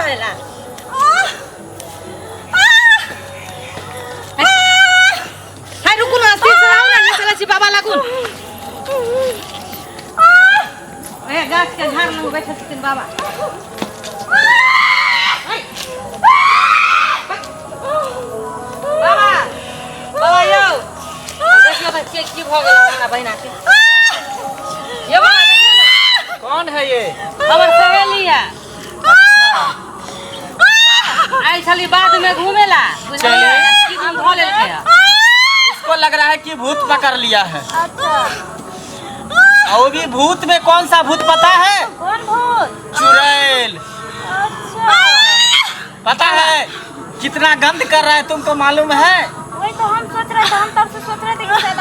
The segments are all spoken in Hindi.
करेला हाय रुको ना सीस आओ ना चला छी बाबा लागुन ए गाछ के झाड़ में बैठे छथिन बाबा बाबा बाबा यो देखियो त की भ गेल हमरा बहिना के ये बाबा देखियो ना कौन है ये? हमर सहेली है। आई छली बाद में घूमेला चलिए की हम भ लेलके इसको लग रहा है कि भूत पकड़ लिया है। अच्छा और भी भूत में कौन सा भूत पता है? कौन भूत? चुड़ैल। अच्छा पता है कितना गंद कर रहा है तुमको मालूम है? वही तो हम सोच रहे थे हम तब से सोच रहे थे कि शायद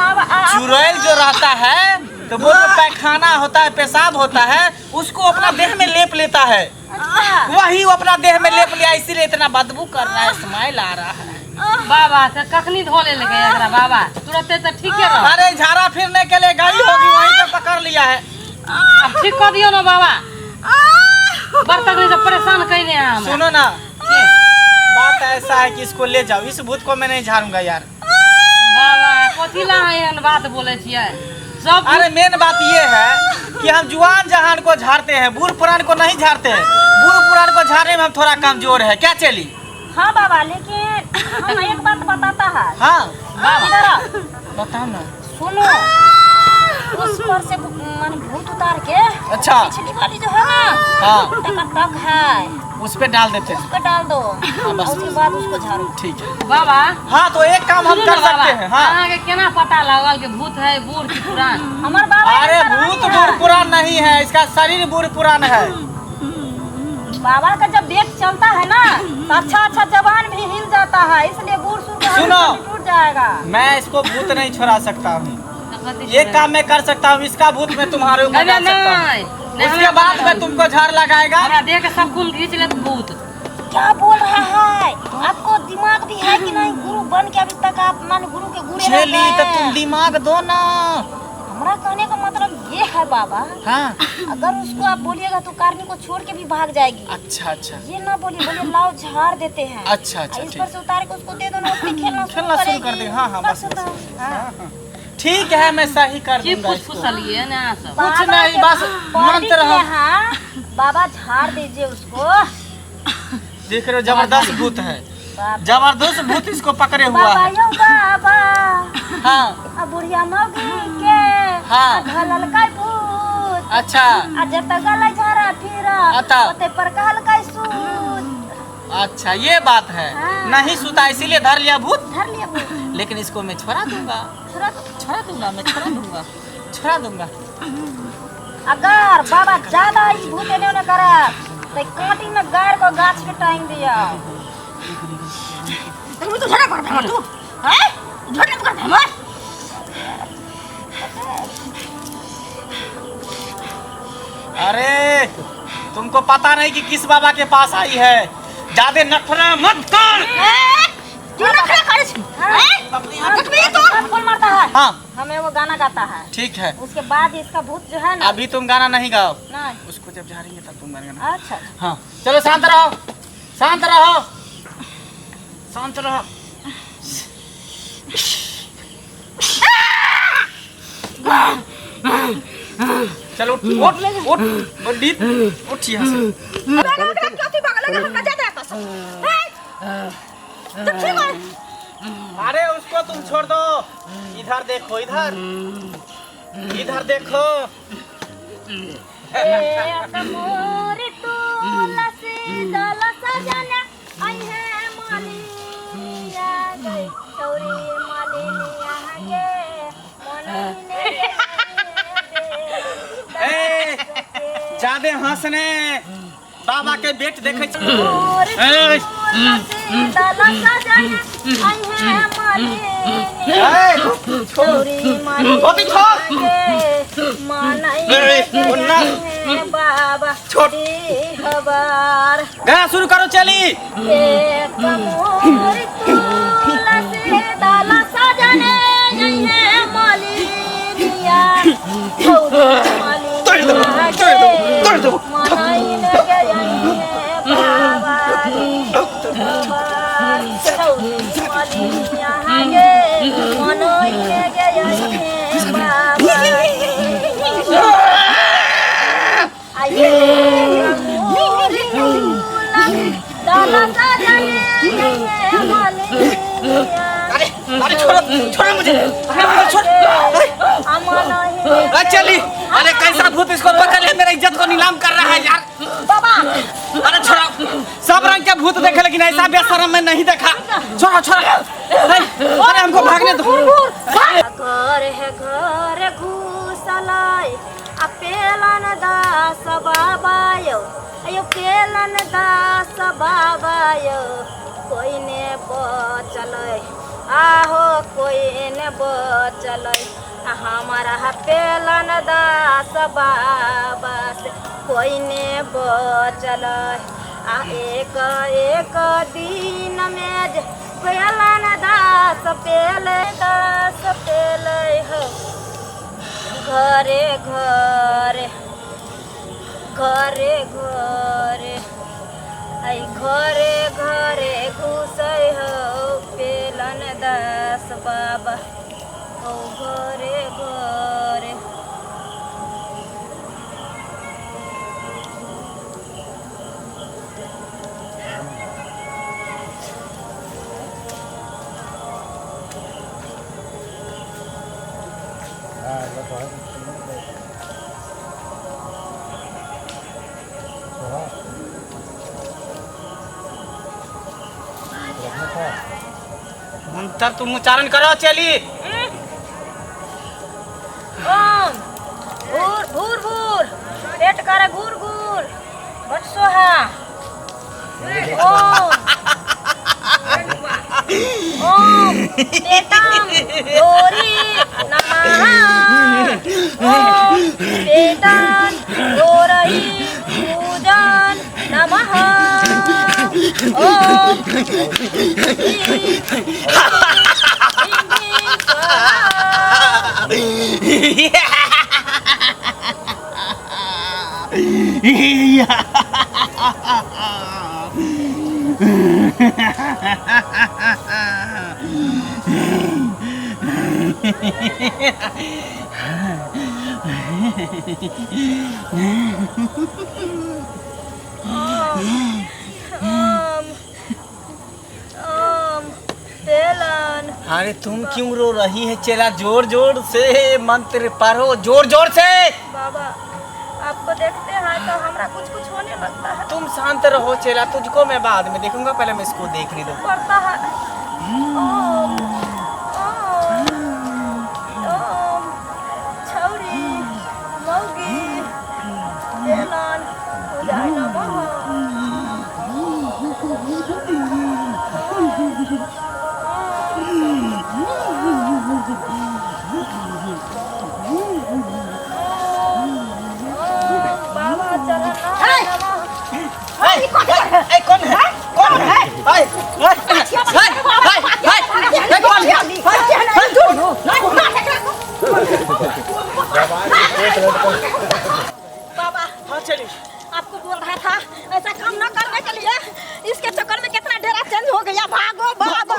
चुड़ैल जो रहता है तो वो जो पैखाना होता है पेशाब होता है उसको अपना देह में लेप लेता है। अच्छा वही वो अपना देह में लेप लिया इसीलिए इतना बदबू कर रहा है स्माइल आ रहा है। बाबा से कखनी धोले लगे एकरा बाबा तुरंत तो ठीक है रह अरे झाड़ा फिरने के लिए गई होगी वहीं पे पकड़ लिया है। अब ठीक कर दियो ना बाबा बर्तन से परेशान कइने हैं हम सुनो ना के? बात ऐसा है कि इसको ले जाओ इस भूत को मैं नहीं झाड़ूंगा यार। बाबा कोथिला एहन बात बोले छियै सब अरे मेन बात ये है कि हम जुआन जहान को झाड़ते हैं बूढ़ पुरान को नहीं झाड़ते हैं। बूढ़ पुरान को झाड़ने में हम थोड़ा कमजोर है क्या चली? हाँ बाबा लेकिन हम एक बात बताता है। हाँ इधर आओ। बताओ ना। सुनो उस पर से माने भूत उतार के अच्छा पिछली वाली जो है ना हाँ टक है उस पे डाल देते हैं। उसको डाल दो बस। उसके बाद उसको झाड़ो। ठीक है बाबा हाँ तो एक काम हम कर सकते हैं। हाँ अहाँ के केना पता लगल कि भूत है बूढ़ की पुरान? हमार बाबा अरे भूत बूढ़ पुरान नहीं है इसका शरीर बूढ़ पुरान है। बाबा का जब देख चलता है ना तो अच्छा जवान भी हिल जाता है इसलिए बूढ़ सुनो। टूट जाएगा। मैं इसको भूत नहीं छोड़ा सकता हूँ। एक काम मैं कर सकता हूँ इसका भूत मैं तुम्हारे ऊपर डाल सकता हूँ। उसके बाद में तुमको झाड़ लगाएगा। हमरा देख के सब कुल खींच लेत भूत क्या बोल रहा है? आपको दिमाग भी है कि नहीं? गुरु बन के अभी तक आप मान गुरु के गुरु चली तो तुम दिमाग दो ना। हमारा कहने का मतलब ये है बाबा हाँ अगर उसको आप बोलिएगा तो कारनी को छोड़ के भी भाग जाएगी। अच्छा अच्छा ये ना बोलिए बोलिए लाओ झाड़ देते हैं। अच्छा अच्छा इस ठीक पर से उतार के उसको दे दो ना उसमें खेलना शुरू कर देंगे। हाँ हाँ बस हाँ। ठीक है मैं सही कर की दूंगा कुछ इसको। फुसलिए ना सब कुछ बाबा नहीं के बस पंडित मंत्र के हम यहाँ बाबा झाड़ दीजिए उसको। देख रहे हो जबरदस्त भूत है। बाबा जबरदस्त भूत इसको पकड़े हुआ बाबा है। यो बाबा हाँ अब बुढ़िया मौगी के हाँ। घलल का भूत अच्छा आ जब तक गला झाड़ा फिरा अता। ओते पर कहल का सूत अच्छा ये बात है। हाँ। नहीं सुता इसीलिए धर लिया भूत। धर लिया भूत लेकिन इसको मैं छोड़ा दूंगा छोड़ा छोड़ा दूंगा मैं छोड़ा दूंगा। अगर बाबा ज्यादा इस भूत ने न करा तो कांटी में गाड़ को गाछ पे टांग दिया। तुम तो झगड़ा करता है तू हैं? झगड़ा करता है मत। अरे तुमको पता नहीं कि किस बाबा के पास आई है। ज्यादा नखरा मत कर। क्यों नखरा करे छी? हैं? तो कौन मारता है? हाँ हमें वो गाना गाता है। ठीक है उसके बाद इसका भूत जो है ना अभी तुम गाना नहीं गाओ ना उसको जब झाड़ेंगे तब तुम गाना। अच्छा हाँ चलो शांत रहो शांत रहो शांत रहो। चलो उठ उठ पंडित उठ यहाँ से। अरे उसको तुम छोड़ दो। इधर देखो इधर इधर देखो। मोरी तोला से डाला सजना आई है मालिया गई तोरी मालिया के ज्यादा हंसने बाबा के बेट देखे बाबा गाना शुरू करो चली। बाबा अरे छोड़ो मुझे, छोड़। चली, अरे कैसा भूत इसको पकड़ ले, मेरा इज्जत को नीलाम कर रहा है यार। बाबा अरे छोड़ो, सब रंग के भूत देखे लेकिन ऐसा बेशरम मैं नहीं देखा। छोड़ो अरे हमको भागने दो। घर है घर घुसलाय आ पेलन दास बाबायो अयो पेलन दास बाबायो कोई ने बचलै आहो कोई ने बचलै हमारा पेलन दास बाबा से कोई ने बचलै आ एक एक दिन में पेलन दास पेले हो घरे घरे घरे घरे आई घरे घरे घुसै हो पेलन दास बाबा हो घरे घरे मंत्र तुम उच्चारण करो चली। ओम भूर भूर भूर पेट करे घूर घूर बट सोहा ओम ओम पेटम डोरी नमः ओम पेटम डोरही पूजन नमः ओम अरे तुम क्यों रो रही है चेला? जोर जोर से मंत्र पढ़ो, जोर जोर से। बाबा आपको देखते हैं तो हमरा कुछ कुछ होने लगता है। तुम शांत रहो चेला, तुझको मैं बाद में देखूंगा, पहले मैं इसको देखने दो। पड़ता है ओम ओम ओम छौरी मौगी देलन पूजाय नमः बाबा चरण कौन है? कौन है? बाबा हाँ चलिए। आपको बोल रहा था ऐसा काम न करने के लिए, इसके चक्कर में कितना डेरा चेंज हो गया। भागो बाबा।